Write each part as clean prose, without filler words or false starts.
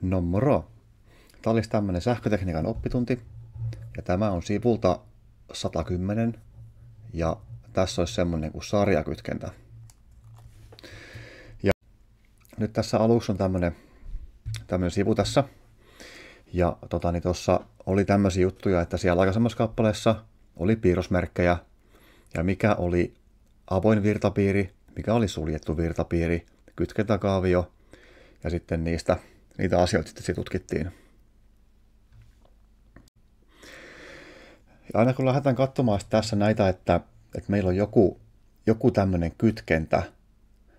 No moro! Tämä olisi tämmöinen sähkötekniikan oppitunti, ja tämä on sivulta 110, ja tässä olisi semmoinen kuin sarjakytkentä. Ja nyt tässä alussa on tämmöinen sivu tässä, ja tuossa oli tämmöisiä juttuja, että siellä aikaisemmassa kappaleessa oli piirrosmerkkejä, ja mikä oli avoin virtapiiri, mikä oli suljettu virtapiiri, kytkentäkaavio, ja sitten niitä asioita sitten tutkittiin. Ja aina kun lähdetään katsomaan tässä näitä, että meillä on joku tämmöinen kytkentä,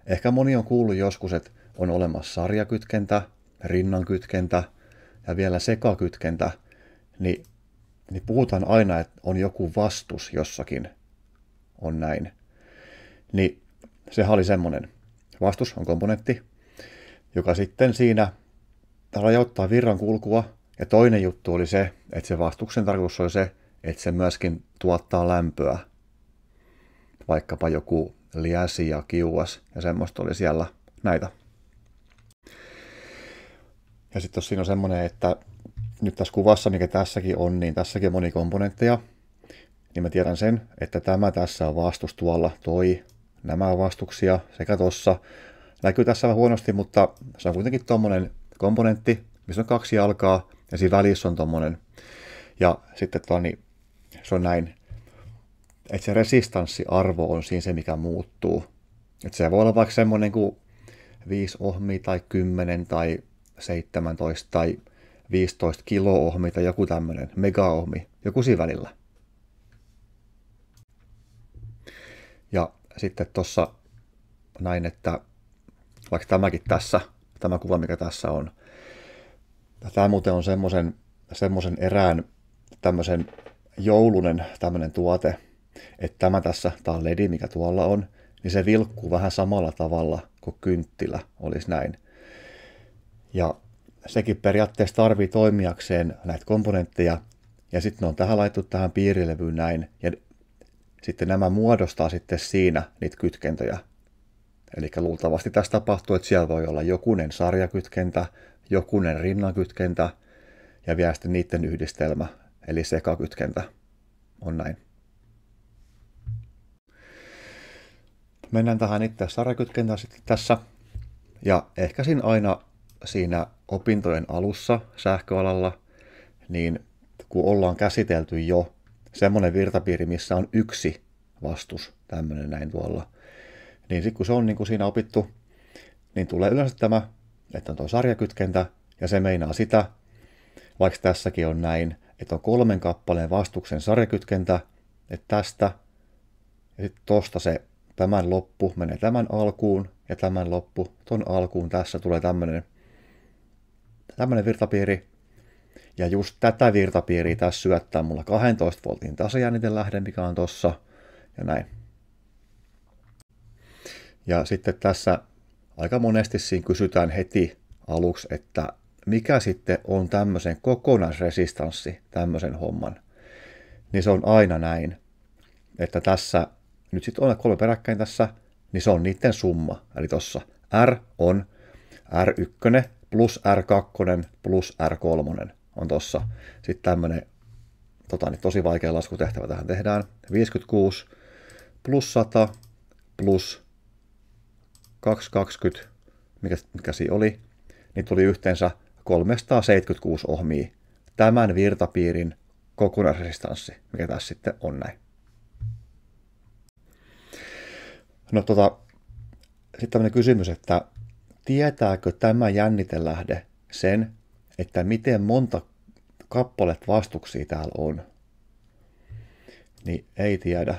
ehkä moni on kuullut joskus, että on olemassa sarjakytkentä, rinnankytkentä ja vielä sekakytkentä, niin puhutaan aina, että on joku vastus jossakin, on näin. Niin sehän oli semmoinen. Vastus on komponentti, joka sitten siinä rajoittaa virran kulkua, ja toinen juttu oli se, että se vastuksen tarkoitus oli se, että se myöskin tuottaa lämpöä. Vaikkapa joku liäsi ja kiuas ja semmoista oli siellä näitä. Ja sitten siinä on semmoinen, että nyt tässä kuvassa, mikä tässäkin on, niin tässäkin on monikomponentteja. Niin mä tiedän sen, että tämä tässä on vastus tuolla, nämä on vastuksia sekä tossa. Näkyy tässä vähän huonosti, mutta se on kuitenkin tommonen komponentti, missä on 2 jalkaa ja siinä välissä on tommonen. Ja sitten se on näin, että se resistanssiarvo on siinä se, mikä muuttuu. Että se voi olla vaikka semmoinen kuin 5 ohmia tai 10 tai 17 tai 15 kilo-ohmi tai joku tämmöinen megaohmi, joku siinä välillä. Ja sitten tuossa näin, että vaikka tämäkin tässä, tämä kuva mikä tässä on, tämä muuten on semmoisen erään tämmöisen joulunen tämmöinen tuote, että tämä on ledi, mikä tuolla on, niin se vilkkuu vähän samalla tavalla kuin kynttilä olisi näin. Ja sekin periaatteessa tarvii toimijakseen näitä komponentteja, ja sitten ne on tähän laittu tähän piirilevyyn näin, ja sitten nämä muodostaa sitten siinä niitä kytkentöjä. Eli luultavasti tässä tapahtuu, että siellä voi olla jokunen sarjakytkentä, jokunen rinnankytkentä, ja vielä sitten niiden yhdistelmä, eli sekakytkentä on näin. Mennään tähän itse sarjakytkentään sitten tässä. Ja ehkä siinä opintojen alussa sähköalalla, niin kun ollaan käsitelty jo semmoinen virtapiiri, missä on yksi vastus, tämmöinen näin tuolla, niin sitten kun se on niin kuin siinä opittu, niin tulee yleensä tämä, että on tuo sarjakytkentä, ja se meinaa sitä, vaikka tässäkin on näin, että on 3 kappaleen vastuksen sarjakytkentä, että tästä, ja sitten tosta tämän loppu menee tämän alkuun, ja tämän loppu ton alkuun, tässä tulee tämmöinen virtapiiri, ja just tätä virtapiiriä tässä syöttää mulla 12 voltin tasajännitelähde, mikä on tossa, ja näin. Ja sitten tässä aika monesti siinä kysytään heti aluksi, että mikä sitten on tämmöisen kokonaisresistanssi, tämmöisen homman. Niin se on aina näin, että tässä, nyt sitten on 3 peräkkäin tässä, niin se on niiden summa. Eli tossa R on R1 plus R2 plus R3 on tossa. Sitten tämmönen tosi vaikea laskutehtävä tähän tehdään. 56 plus 100 plus 220, mikä siinä oli, niin tuli yhteensä 376 ohmia. Tämän virtapiirin kokonaisresistanssi, mikä tässä sitten on näin. No sitten tämmöinen kysymys, että tietääkö tämä jännitelähde sen, että miten monta kappaletta vastuksia täällä on? Niin ei tiedä.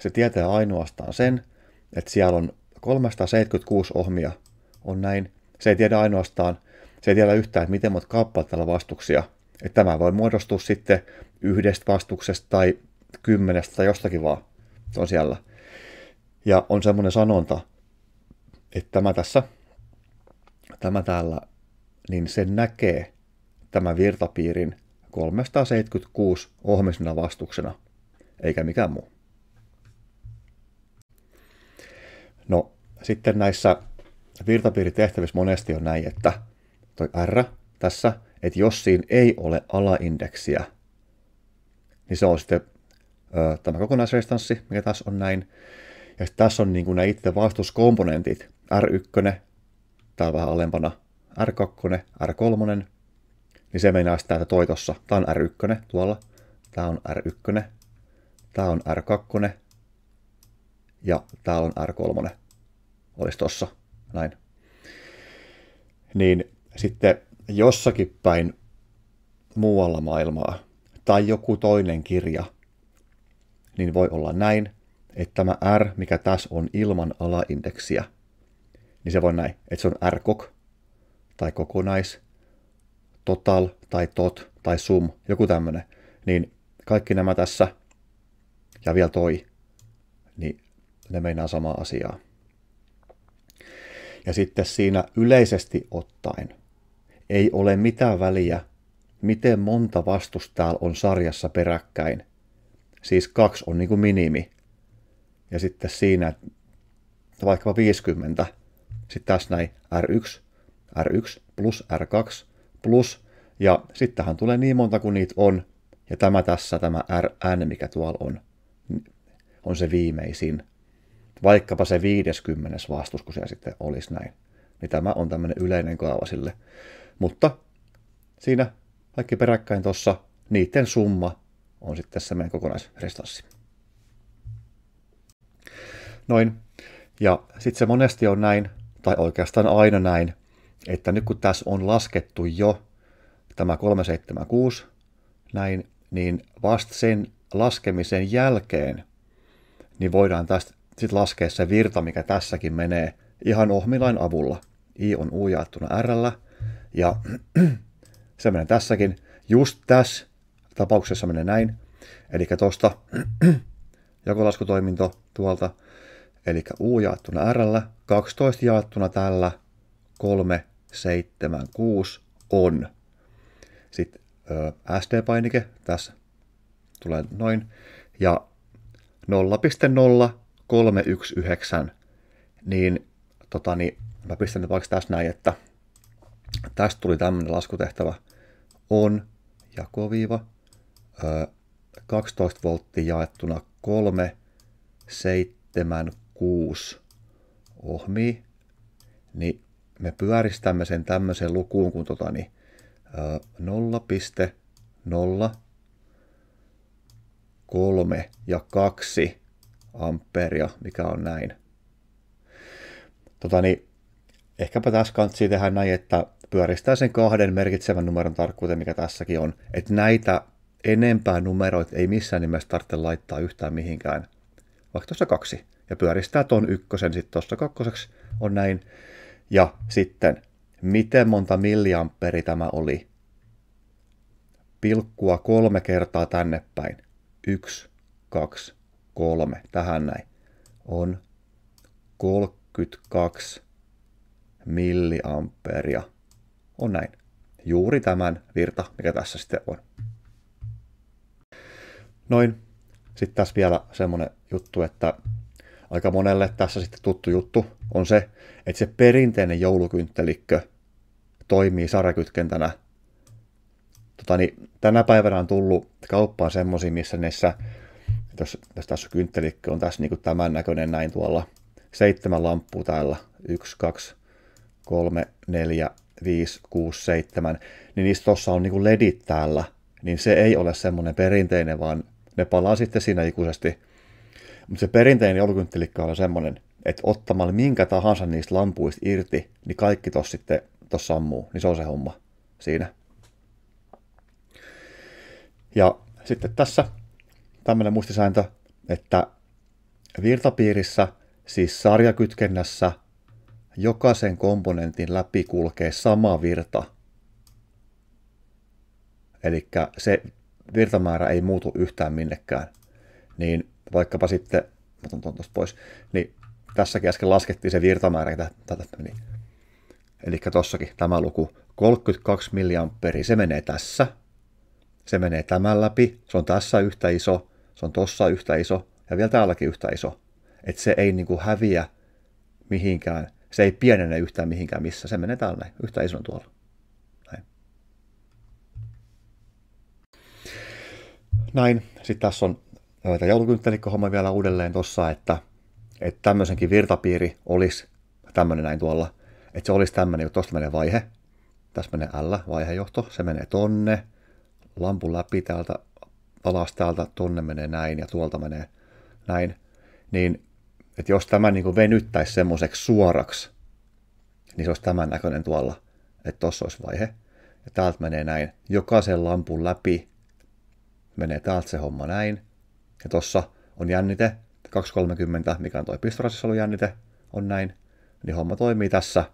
Se tietää ainoastaan sen, että siellä on 376 ohmia on näin. Se ei tiedä yhtään, että miten monta kappaletta täällä vastuksia. Että tämä voi muodostua sitten 1 vastuksesta tai 10 tai jostakin vaan. Se on siellä. Ja on semmoinen sanonta, että tämä täällä, niin se näkee tämän virtapiirin 376 ohmisena vastuksena, eikä mikään muu. No, sitten näissä virtapiiritehtävissä monesti on näin, että toi R tässä, että jos siinä ei ole alaindeksiä, niin se on sitten tämä kokonaisrestanssi, mikä tässä on näin. Ja sitten tässä on niin kuin nämä itse vastuskomponentit, R1, täällä vähän alempana, R2, R3, niin se meinaa sitä, että toi tossa. Tämä on R1 tuolla, tämä on R1, tämä on R2 ja tämä on R3. Olisi tossa, näin. Niin sitten jossakin päin muualla maailmaa tai joku toinen kirja, niin voi olla näin, että tämä R, mikä tässä on ilman alaindeksiä, niin se voi näin, että se on R-kok tai kokonais, total tai tot tai sum, joku tämmöinen. Niin kaikki nämä tässä ja vielä toi, niin ne meinaa samaa asiaa. Ja sitten siinä yleisesti ottaen ei ole mitään väliä, miten monta vastusta täällä on sarjassa peräkkäin. Siis 2 on niin kuin minimi. Ja sitten siinä vaikka 50. Sitten tässä näin R1 plus R2 plus. Ja sittenhän tulee niin monta kuin niitä on. Ja tämä tässä, tämä Rn, mikä tuolla on se viimeisin. Vaikkapa se 50. vastus, kun se sitten olisi näin. Niin tämä on tämmöinen yleinen kaava sille. Mutta siinä kaikki peräkkäin tuossa, niiden summa on sitten tässä meidän kokonaisrestanssi. Noin. Ja sitten se monesti on näin, tai oikeastaan aina näin, että nyt kun tässä on laskettu jo tämä 376, näin, niin vasta sen laskemisen jälkeen, niin voidaan tästä sitten laskea se virta, mikä tässäkin menee ihan ohmilain avulla. I on U jaettuna R:llä, ja se menee tässäkin. Just tässä tapauksessa menee näin. Eli tuosta jakolaskutoiminto tuolta, eli U jaettuna R:llä, 12 jaettuna tällä, 3, 7, 6 on. Sitten SD-painike tässä tulee noin, ja 0,0319, niin mä pistän nyt vaikka tässä näin, että tästä tuli tämmöinen laskutehtävä on jakoviiva 12 volttia jaettuna 3, 7, 6 ohmia, niin me pyöristämme sen tämmöiseen lukuun kuin 0,03 ja 2 amperia, mikä on näin. Ehkäpä tässä kanssa tehdä näin, että pyöristää sen 2 merkitsevän numeron tarkkuuteen, mikä tässäkin on. Että näitä enempää numeroita ei missään nimessä tarvitse laittaa yhtään mihinkään. Vaikka tuossa 2. Ja pyöristää ton 1, sitten tuossa 2 on näin. Ja sitten, miten monta milliamperi tämä oli? Pilkkua 3 kertaa tänne päin. 1, 2, 3. Tähän näin. On 32 milliamperia. On näin. Juuri tämän virta, mikä tässä sitten on. Noin. Sitten tässä vielä semmoinen juttu, että aika monelle tässä sitten tuttu juttu on se, että se perinteinen joulukynttelikö toimii sarjakytkentänä. Tänä päivänä on tullut kauppaan semmoisia, missä niissä, jos tässä kynttelikö on tässä niin kuin tämän näköinen näin tuolla, 7 lamppua täällä, 1, 2, 3, 4, 5, 6, 7, niin niissä tuossa on niin kuin ledit täällä, niin se ei ole semmoinen perinteinen, vaan ne palaa sitten siinä ikuisesti. Mutta se perinteinen joulukynttilikka on semmoinen, että ottamalla minkä tahansa niistä lampuista irti, niin kaikki tuossa sitten sammuu, niin se on se homma siinä. Ja sitten tässä tämmöinen muistisääntö, että virtapiirissä, siis sarjakytkennässä, jokaisen komponentin läpi kulkee sama virta. Eli se virtamäärä ei muutu yhtään minnekään. Niin vaikkapa sitten, otan tuon tuosta pois, niin tässäkin äsken laskettiin se virtamäärä, niin. Eli tossakin tämä luku, 32 milliamperia, se menee tässä. Se menee tämän läpi, se on tässä yhtä iso, se on tossa yhtä iso ja vielä täälläkin yhtä iso. Että se ei niinku häviä mihinkään, se ei pienene yhtään mihinkään missä, se menee täällä näin, yhtä ison tuolla. Näin. Näin. Sitten tässä on tämä joulukynttelikköhomma vielä uudelleen tossa, että tämmöisenkin virtapiiri olisi tämmöinen näin tuolla. Että se olisi tämmöinen, kun tuosta menee vaihe. Tässä menee vaihejohto. Se menee tonne. Lampun läpi täältä, alas täältä, tonne menee näin ja tuolta menee näin. Niin, että jos tämä niin kuin venyttäisi semmoiseksi suoraksi, niin se olisi tämän näköinen tuolla. Että tuossa olisi vaihe. Ja täältä menee näin. Jokaisen lampun läpi menee täältä se homma näin. Ja tuossa on jännite 230, mikä on toi pistorasisolujännite, on näin. Niin homma toimii tässä,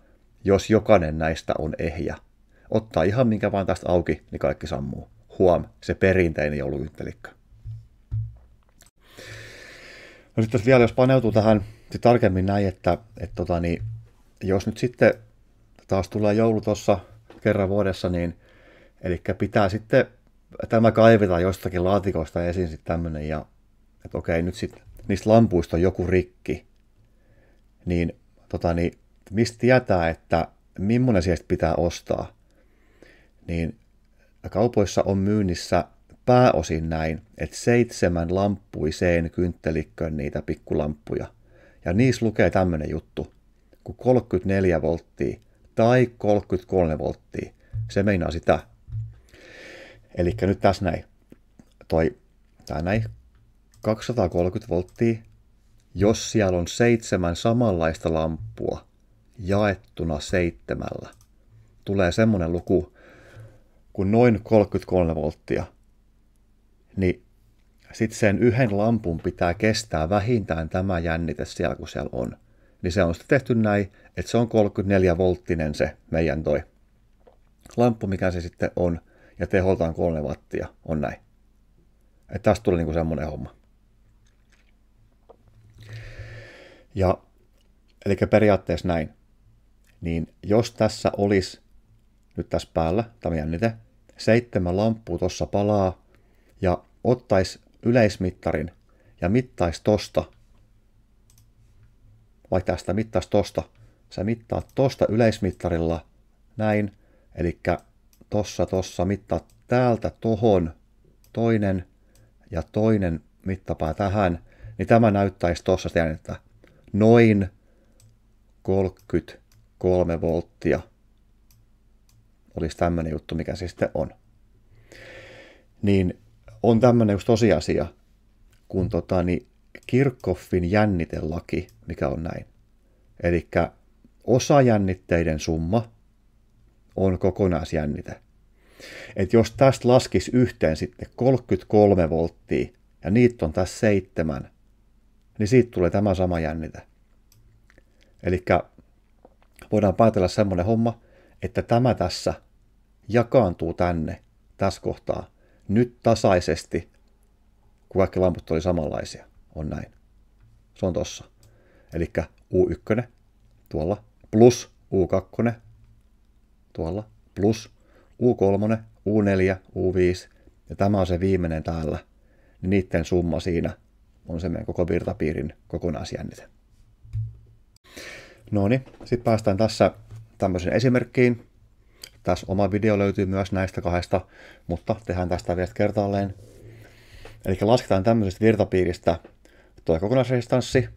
jos jokainen näistä on ehjä. Ottaa ihan minkä vaan tästä auki, niin kaikki sammuu. Huom, se perinteinen joulukynttelikkä. No sitten vielä, jos paneutuu tähän tarkemmin näin, että jos nyt sitten taas tulee joulu tuossa kerran vuodessa, niin eli pitää sitten tämä kaiveta jostakin laatikoista esiin sitten tämmöinen, ja että okei, nyt sitten niistä lampuista on joku rikki, niin mistä tietää, että millainen sieltä pitää ostaa, niin kaupoissa on myynnissä pääosin näin, että 7 lamppuiseen kynttelikköön niitä pikkulamppuja, ja niissä lukee tämmöinen juttu, kuin 34 volttia tai 33 volttia, se meinaa sitä. Eli nyt tässä näin, tää näin, 230 volttia, jos siellä on 7 samanlaista lamppua jaettuna 7, tulee semmoinen luku kuin noin 33 volttia, niin sitten sen yhden lampun pitää kestää vähintään tämä jännite siellä, kun siellä on. Niin se on sitten tehty näin, että se on 34 volttinen se meidän toi lamppu, mikä se sitten on, ja teholtaan 3 wattia, on näin. Että tästä tulee niinku semmoinen homma. Ja, eli periaatteessa näin, niin jos tässä olisi nyt tässä päällä, tämä jännite, 7 lamppua tuossa palaa, ja ottaisi yleismittarin ja mittaisi tosta, vai tästä mittaisi tosta, sä mittaat tosta yleismittarilla näin, eli tossa mittaat täältä tohon toinen ja toinen mittapää tähän, niin tämä näyttäisi tossa jännettä noin 33 volttia. Olisi tämmöinen juttu, mikä se sitten on. Niin on tämmöinen just tosiasia, kun Kirchhoffin jännitelaki, mikä on näin. Eli osajännitteiden summa on kokonaisjännite. Et jos tästä laskisi yhteen sitten 33 volttia ja niitä on tässä 7, niin siitä tulee tämä sama jännite. Eli voidaan päätellä semmoinen homma, että tämä tässä jakaantuu tänne, tässä kohtaa, nyt tasaisesti, kun kaikki lamput oli samanlaisia. On näin. Se on tossa. Eli U1 tuolla, plus U2 tuolla, plus U3, U4, U5, ja tämä on se viimeinen täällä, niin niiden summa siinä on se meidän koko virtapiirin kokonaisjännite. No niin, sitten päästään tässä tämmöisen esimerkkiin. Tässä oma video löytyy myös näistä kahdesta, mutta tehdään tästä vielä kertaalleen. Eli lasketaan tämmöisestä virtapiiristä tuo kokonaisresistanssi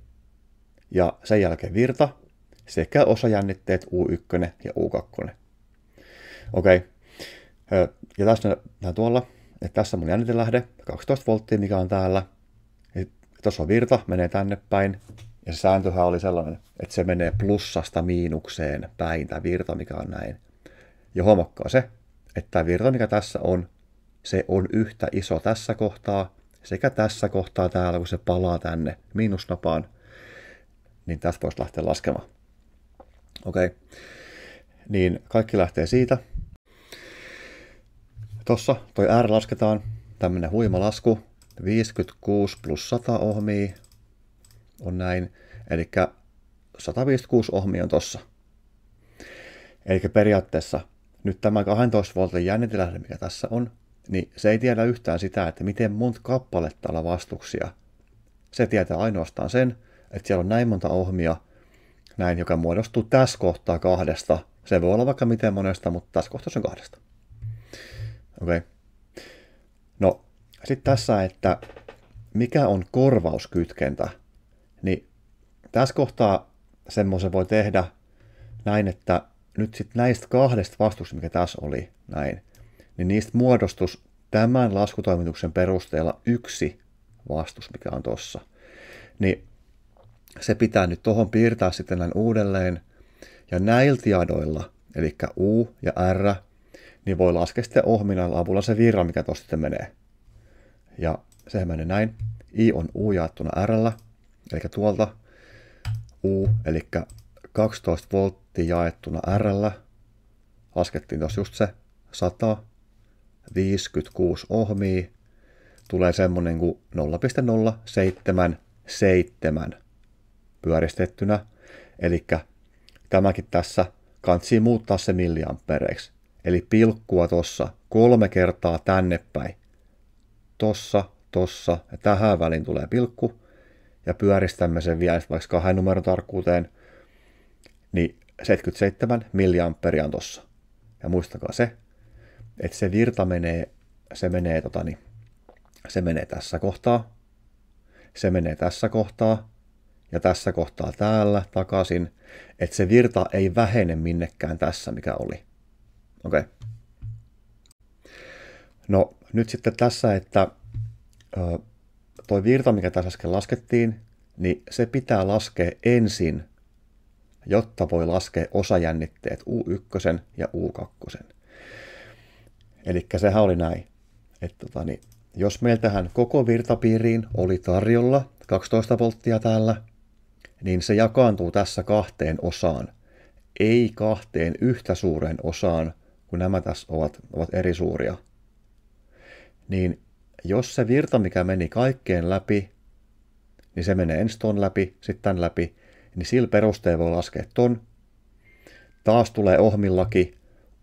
ja sen jälkeen virta sekä osajännitteet U1 ja U2. Okei. Ja tässä tuolla, että tässä on mun jännitelähde, 12 volttia, mikä on täällä. Tuossa on virta, menee tänne päin. Ja se sääntöhän oli sellainen, että se menee plussasta miinukseen päin, tämä virta, mikä on näin. Ja huomakkaa se, että tämä virta, mikä tässä on, se on yhtä iso tässä kohtaa, sekä tässä kohtaa täällä, kun se palaa tänne miinusnapaan, niin tästä voisi lähteä laskemaan. Okei. Niin kaikki lähtee siitä. Tuossa toi R lasketaan, tämmönen huima lasku, 56 plus 100 ohmia on näin, eli 156 ohmia on tossa. Eli periaatteessa nyt tämä 12 voltin jännitelähde, mikä tässä on, niin se ei tiedä yhtään sitä, että miten monta kappaletta on vastuksia. Se tietää ainoastaan sen, että siellä on näin monta ohmia, näin, joka muodostuu tässä kohtaa 2. Se voi olla vaikka miten monesta, mutta tässä kohtaa on 2. Okei. No, Sitten tässä, että mikä on korvauskytkentä, niin tässä kohtaa semmoisen voi tehdä näin, että nyt sitten näistä kahdesta vastusta, mikä tässä oli näin, niin niistä muodostus tämän laskutoimituksen perusteella yksi vastus, mikä on tossa. Niin se pitää nyt tuohon piirtää sitten näin uudelleen, ja näillä tiedoilla, eli U ja R, niin voi laskea sitten ohminnan avulla se virra, mikä tuosta sitten menee. Ja sehän menee näin. I on U jaettuna R, eli tuolta U, eli 12 volttia jaettuna R. Laskettiin tuossa just se 156 ohmia. Tulee semmonen kuin 0,077 pyöristettynä. Eli tämäkin tässä kantsii muuttaa se milliampereiksi. Eli pilkkua tossa 3 kertaa tänne päin. Tossa ja tähän väliin tulee pilkku. Ja pyöristämme sen vielä vaikka 2 numeron tarkkuuteen. Niin 77 milliamperia on tossa. Ja muistakaa se, että se virta menee, se menee tässä kohtaa. Se menee tässä kohtaa. Ja tässä kohtaa täällä takaisin. Että se virta ei vähene minnekään tässä, mikä oli. Okei. No nyt sitten tässä, että toi virta, mikä tässä äsken laskettiin, niin se pitää laskea ensin, jotta voi laskea osajännitteet U1 ja U2. Eli sehän oli näin, että jos meillä tähän koko virtapiiriin oli tarjolla 12 volttia täällä, niin se jakaantuu tässä 2 osaan, ei 2 yhtä suureen osaan, kun nämä tässä ovat eri suuria. Niin jos se virta, mikä meni kaikkeen läpi, niin se menee ensin ton läpi, sitten tämän läpi, niin sillä perusteella voi laskea ton. Taas tulee ohmillaki,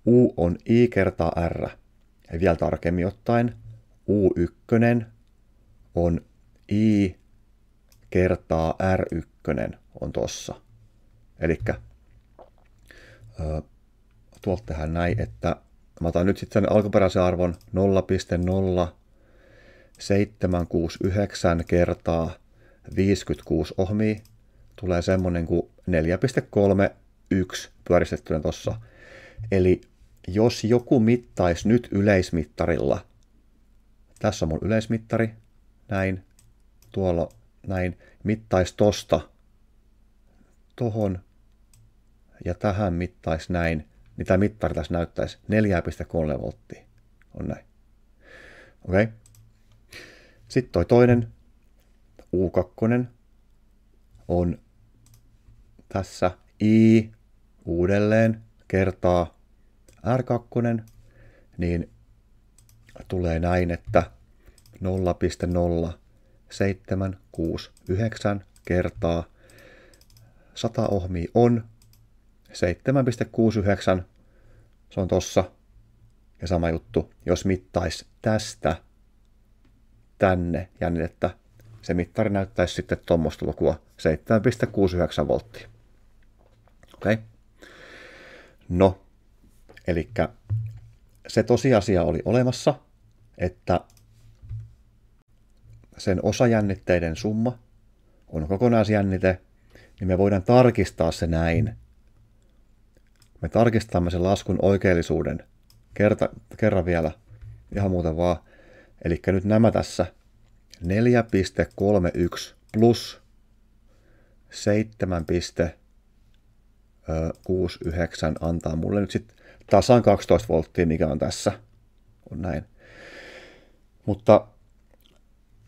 U on I kertaa R. Ja vielä tarkemmin ottaen, U1 on I kertaa R1 on tossa. Elikkä tuolta tehdään näin, että mä otan nyt sitten sen alkuperäisen arvon 0,0769 kertaa 56 ohmia. Tulee semmonen kuin 4,31 pyöristettynä tossa. Eli jos joku mittaisi nyt yleismittarilla, tässä on mun yleismittari, näin, tuolla näin, mittaisi tosta tohon ja tähän mittaisi näin, niin tämä mittari tässä näyttäisi 4,3 volttia. On näin. Okei. Sitten toi toinen, U2, on tässä I uudelleen kertaa R2, niin tulee näin, että 0,0769 kertaa 100 ohmia on 7,69. Se on tossa. Ja sama juttu, jos mittaisi tästä tänne jännitettä, se mittari näyttäisi sitten tuommoista lukua 7,69 volttia. Okei. No, eli se tosiasia oli olemassa, että sen osajännitteiden summa on kokonaisjännite, niin me voidaan tarkistaa se näin. Me tarkistamme sen laskun oikeellisuuden kerran vielä ihan muuten vaan. Eli nyt nämä tässä 4,31 plus 7,69 antaa mulle nyt sitten tasan 12 volttia, mikä on tässä. On näin. Mutta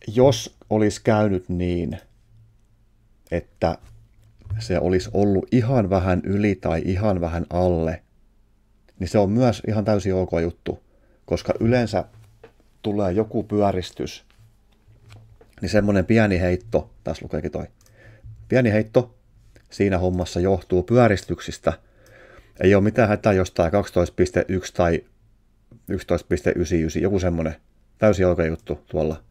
jos olisi käynyt niin, että se olisi ollut ihan vähän yli tai ihan vähän alle, niin se on myös ihan täysin ok juttu, koska yleensä tulee joku pyöristys, niin semmoinen pieni heitto, tässä lukeekin toi, pieni heitto siinä hommassa johtuu pyöristyksistä. Ei ole mitään hätää jostain 12,1 tai 11,99, joku semmoinen täysin ok juttu tuolla.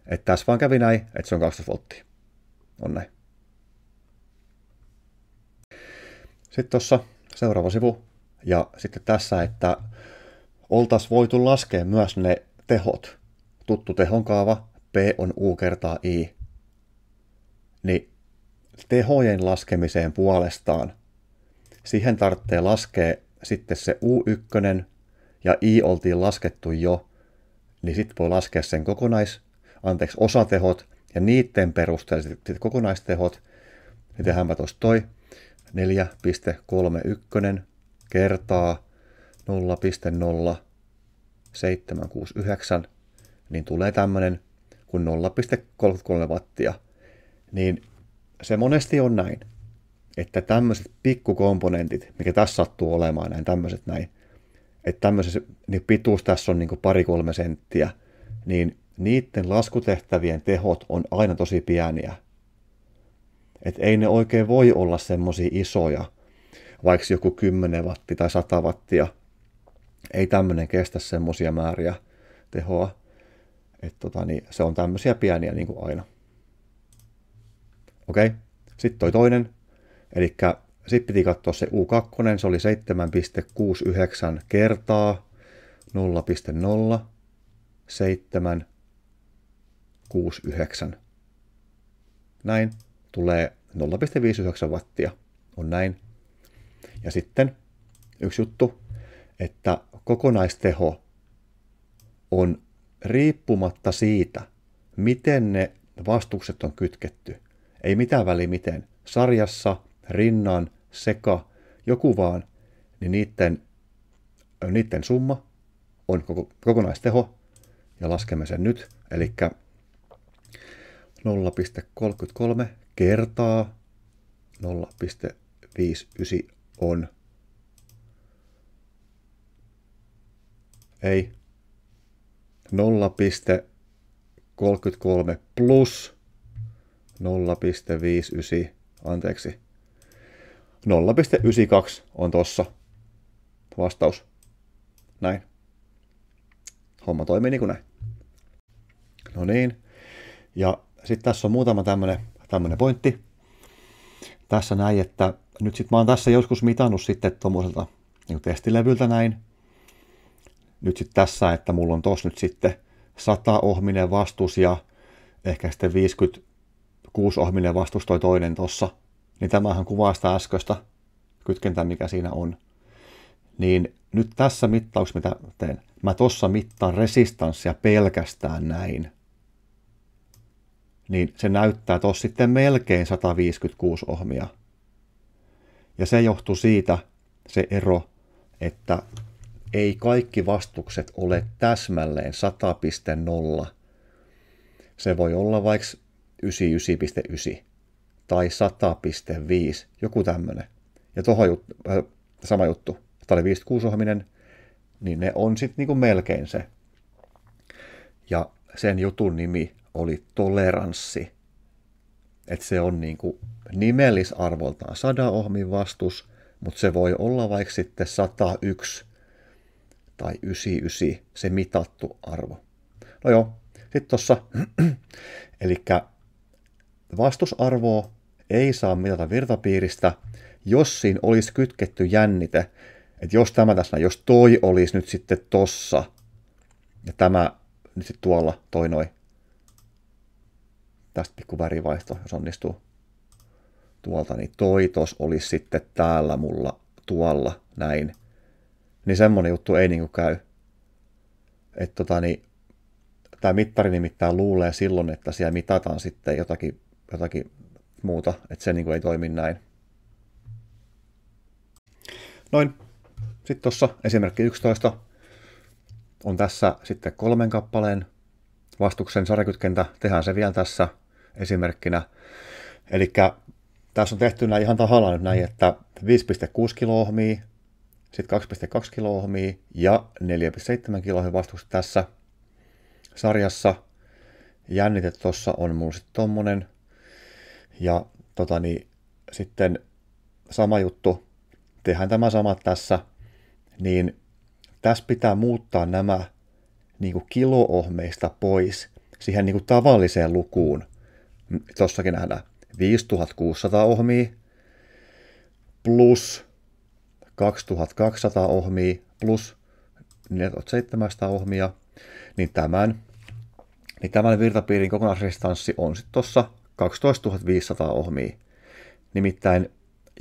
Että tässä vaan kävi näin, että se on 12 volttia. On näin. Sitten tuossa seuraava sivu. Ja sitten tässä, että oltaisiin voitu laskea myös ne tehot tuttu tehonkaava, P on U kertaa I, niin tehojen laskemiseen puolestaan siihen tarvitsee laskea sitten se U1 ja I oltiin laskettu jo, niin sitten voi laskea sen osatehot ja niiden perusteella sitten kokonaistehot. Niin tehdäänpä tuossa toi 4,31 kertaa 0,0769, niin tulee tämmöinen kuin 0,33 wattia. Niin se monesti on näin, että tämmöiset pikkukomponentit, mikä tässä sattuu olemaan, näin, että tämmöisessä niin pituus tässä on niin 2-3 senttiä, niin niiden laskutehtävien tehot on aina tosi pieniä. Että ei ne oikein voi olla semmosia isoja, vaikka joku 10 wattia tai 100 wattia. Ei tämmöinen kestä semmosia määriä tehoa. Että se on tämmöisiä pieniä niin kuin aina. Okei, sitten toi toinen. Eli sitten piti katsoa se U2, se oli 7,69 kertaa 0,0769. Näin tulee 0,59 wattia. On näin. Ja sitten yksi juttu, että kokonaisteho on riippumatta siitä, miten ne vastukset on kytketty. Ei mitään väliä miten. Sarjassa, rinnan, seka, joku vaan, niin niiden summa on kokonaisteho. Ja laskemme sen nyt. Eli 0,33 kertaa 0,59 on 0,33 plus 0,59, anteeksi. 0,92 on tossa vastaus. Näin. Homma toimii niin kuin näin. No niin. Ja sitten tässä on muutama tämmönen pointti. Tässä näin, että nyt sitten mä oon tässä joskus mitannut sitten tommoselta niin testilevyltä näin. Nyt sitten tässä, että mulla on tossa nyt sitten 100-ohminen vastus ja ehkä sitten 56-ohminen vastus toi toinen tossa. Niin tämähän kuvaa sitä äskeistä kytkentää, mikä siinä on. Niin nyt tässä mittauksessa, mitä teen, mä tossa mittaan resistanssia pelkästään näin. Niin se näyttää tossa sitten melkein 156 ohmia. Ja se johtuu siitä, se ero, että ei kaikki vastukset ole täsmälleen 100,0. Se voi olla vaikka 99,9 tai 100,5, joku tämmönen. Ja tuohon sama juttu, tämä oli 56-ohminen, niin ne on sitten niinku melkein se. Ja sen jutun nimi oli toleranssi. Että se on niinku nimellisarvoltaan 100 ohmin vastus, mutta se voi olla vaikka sitten 101 tai 99 se mitattu arvo. No joo, sitten tossa, eli vastusarvoa ei saa mitata virtapiiristä, jos siinä olisi kytketty jännite, että jos tämä tässä, jos toi olisi nyt sitten tossa, ja tämä nyt sitten tuolla, toi noi, tästä pikku värivaihto, jos onnistuu tuolta, niin toi tos olisi sitten täällä mulla tuolla, näin. Niin semmonen juttu ei niinku käy. Että tämä mittari nimittäin luulee silloin, että siellä mitataan sitten jotakin muuta, että se niinku ei toimi näin. Noin. Sitten tuossa esimerkki 11 on tässä sitten 3 kappaleen vastuksen sarjakytkentä. Tehdään se vielä tässä esimerkkinä. Eli tässä on tehty näin ihan tahallaan nyt näin, että 5,6 kiloohmia, sitten 2,2 kiloohmia ja 4,7 kiloohmia vastukset tässä sarjassa. Jännite tuossa on mulla sitten tommonen. Ja sitten sama juttu, tehdään tämä sama tässä, niin tässä pitää muuttaa nämä niin kuin kiloohmeista pois siihen niin kuin tavalliseen lukuun. Tossakin nähdään 5600 ohmia plus 2200 ohmia plus 4700 ohmia, niin tämän niin tämän virtapiirin kokonaisresistanssi on sitten tuossa 12 500 ohmia. Nimittäin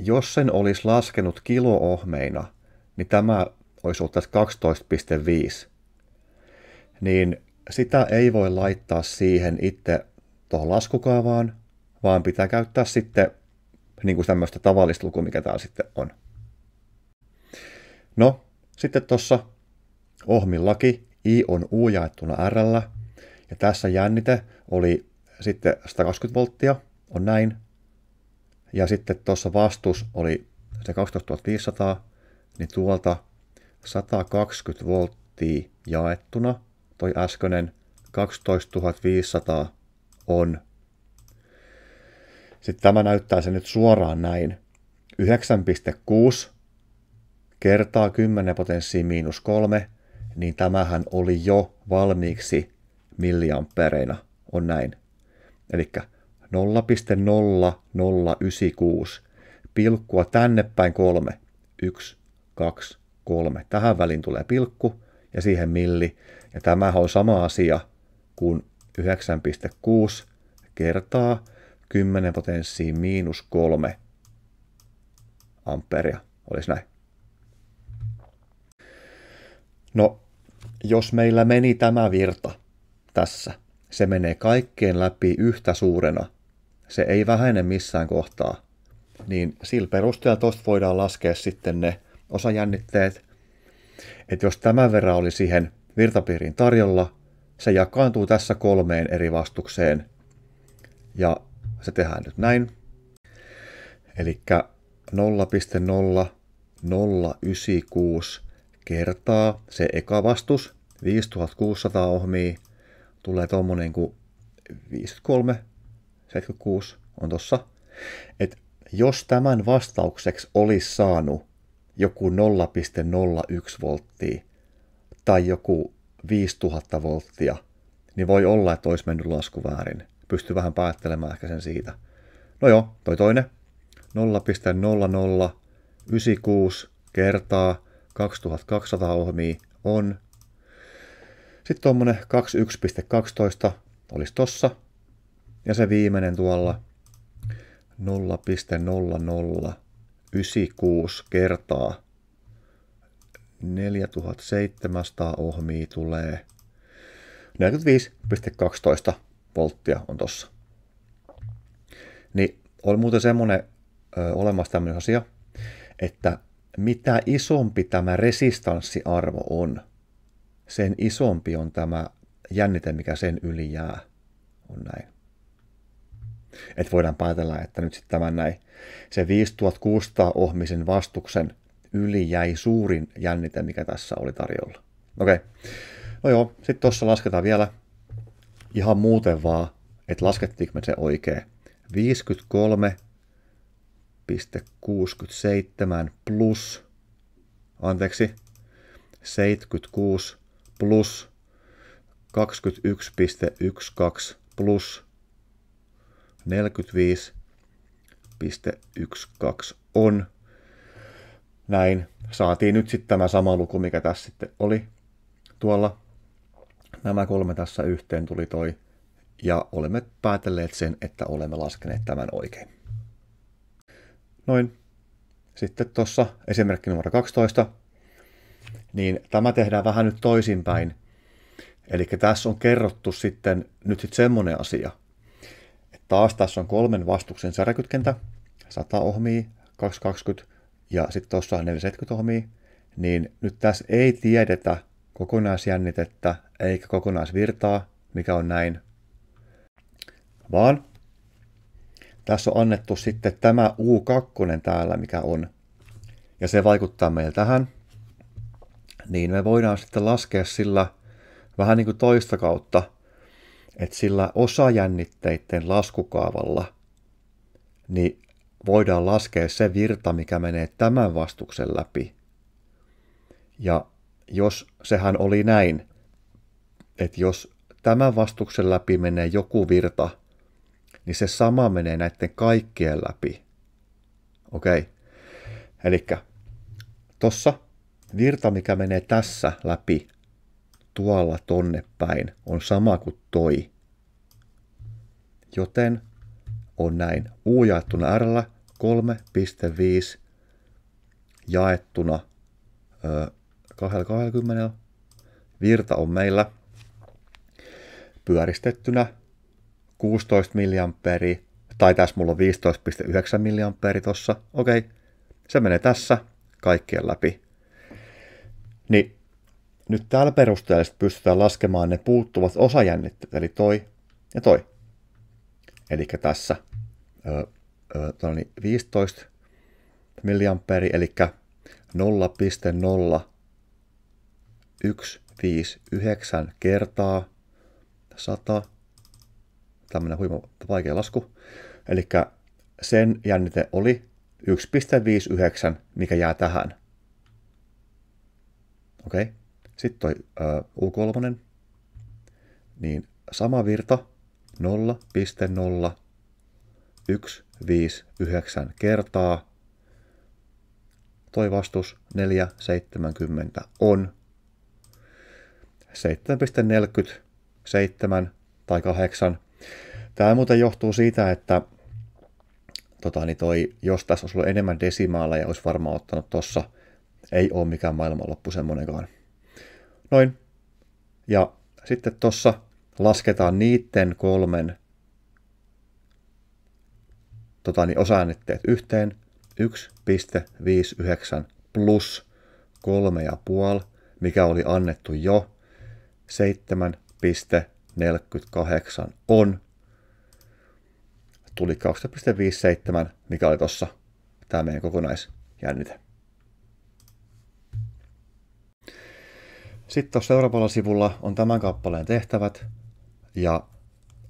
jos sen olisi laskenut kiloohmeina, niin tämä olisi ollut tässä 12,5. Niin sitä ei voi laittaa siihen itse tuohon laskukaavaan, vaan pitää käyttää sitten niin kuin tämmöistä tavallista lukua, mikä täällä sitten on. No, sitten tuossa ohmillakin I on U jaettuna R, ja tässä jännite oli sitten 120 volttia, on näin. Ja sitten tuossa vastus oli se 12 500, niin tuolta 120 volttia jaettuna, toi äskeinen 12 500 on. Sitten tämä näyttää se nyt suoraan näin. 9,6 kertaa 10 potenssiin miinus 3, niin tämähän oli jo valmiiksi milliampereina, on näin. Eli 0,0096 pilkkua tänne päin 3. 1, 2, 3. Tähän väliin tulee pilkku ja siihen milli. Ja tämähän on sama asia kuin 9,6 kertaa 10 potenssiin miinus 3 amperia. Olisi näin. No, jos meillä meni tämä virta tässä, se menee kaikkien läpi yhtä suurena, se ei vähene missään kohtaa, niin sillä perusteella tuosta voidaan laskea sitten ne osajännitteet, että jos tämän verran oli siihen virtapiiriin tarjolla, se jakaantuu tässä 3 eri vastukseen, ja se tehdään nyt näin. Eli 0,0096 kertaa se eka vastus, 5600 ohmia, tulee tuommoinen kuin 53, 76 on tossa. Et jos tämän vastaukseksi olisi saanut joku 0,01 volttia tai joku 5000 volttia, niin voi olla, että olisi mennyt lasku väärin. Pystyy vähän päättelemään ehkä sen siitä. No joo, toi toinen. 0,0096 kertaa 2200 ohmia on. Sitten tuommoinen 21,12 olisi tossa. Ja se viimeinen tuolla 0,0096 kertaa 4700 ohmia tulee 45,12 volttia on tossa. Niin on muuten semmoinen olemassa tämmöinen asia, että mitä isompi tämä resistanssiarvo on, sen isompi on tämä jännite, mikä sen yli jää. On näin. Että voidaan päätellä, että nyt sitten tämän näin, se 5600 ohmisen vastuksen yli jäi suurin jännite, mikä tässä oli tarjolla. Okei. No joo, sitten tuossa lasketaan vielä ihan muuten vaan, että laskettiinko me se oikein. 53,67 plus, 76 plus 21,12 plus 45,12 on. Näin. Saatiin nyt sitten tämä sama luku, mikä tässä sitten oli tuolla. Nämä 3 tässä yhteen tuli toi. Ja olemme päätelleet sen, että olemme laskeneet tämän oikein. Noin. Sitten tuossa esimerkki numero 12. Niin tämä tehdään vähän nyt toisinpäin. Eli tässä on kerrottu sitten nyt sitten semmoinen asia. Että taas tässä on 3 vastuksen säräkytkentä. 100 ohmia, 220 ja sitten tuossa on 470 ohmia. Niin nyt tässä ei tiedetä kokonaisjännitettä eikä kokonaisvirtaa, mikä on näin. Vaan tässä on annettu sitten tämä U2 täällä, mikä on. Ja se vaikuttaa meillä tähän. Niin me voidaan sitten laskea sillä vähän niin kuin toista kautta, että sillä osajännitteiden laskukaavalla niin voidaan laskea se virta, mikä menee tämän vastuksen läpi. Ja jos sehän oli näin, että jos tämän vastuksen läpi menee joku virta, niin se sama menee näiden kaikkien läpi. Okei. Elikkä tossa virta, mikä menee tässä läpi, tuolla tonne päin on sama kuin toi. Joten on näin. U jaettuna R 3,5 jaettuna 20. Virta on meillä pyöristettynä 16 milliamperi, tai tässä mulla on 15,9 milliamperi tossa. Okei, se menee tässä kaikkien läpi. Niin nyt täällä perusteella pystytään laskemaan ne puuttuvat osajännitteet, eli toi ja toi. Eli tässä 15 milliamperi, eli 0,0159 kertaa 100. Tämmöinen huima vaikea lasku. Eli sen jännite oli 1,59, mikä jää tähän. Okei. Sitten toi U3, niin sama virta 0,0159 kertaa. Toi vastus 4,70 on 7,47 tai 8. Tämä muuten johtuu siitä, että jos tässä olisi ollut enemmän desimaaleja, olisi varmaan ottanut tossa. Ei ole mikään maailmanloppu semmonenkaan. Noin. Ja sitten tossa lasketaan niiden 3 osaäänitteet yhteen. 1,59 plus 3,5, mikä oli annettu jo. 7,48 on. Tuli 2,57, mikä oli tossa tämä meidän kokonaisjännite. Sitten tuossa seuraavalla sivulla on tämän kappaleen tehtävät, ja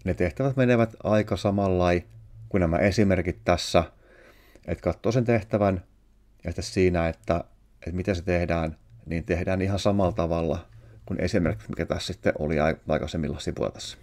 ne tehtävät menevät aika samalla kuin nämä esimerkit tässä, että katsoo sen tehtävän, ja sitten siinä, että miten se tehdään, niin tehdään ihan samalla tavalla kuin esimerkiksi, mikä tässä sitten oli aikaisemmilla sivuilla tässä.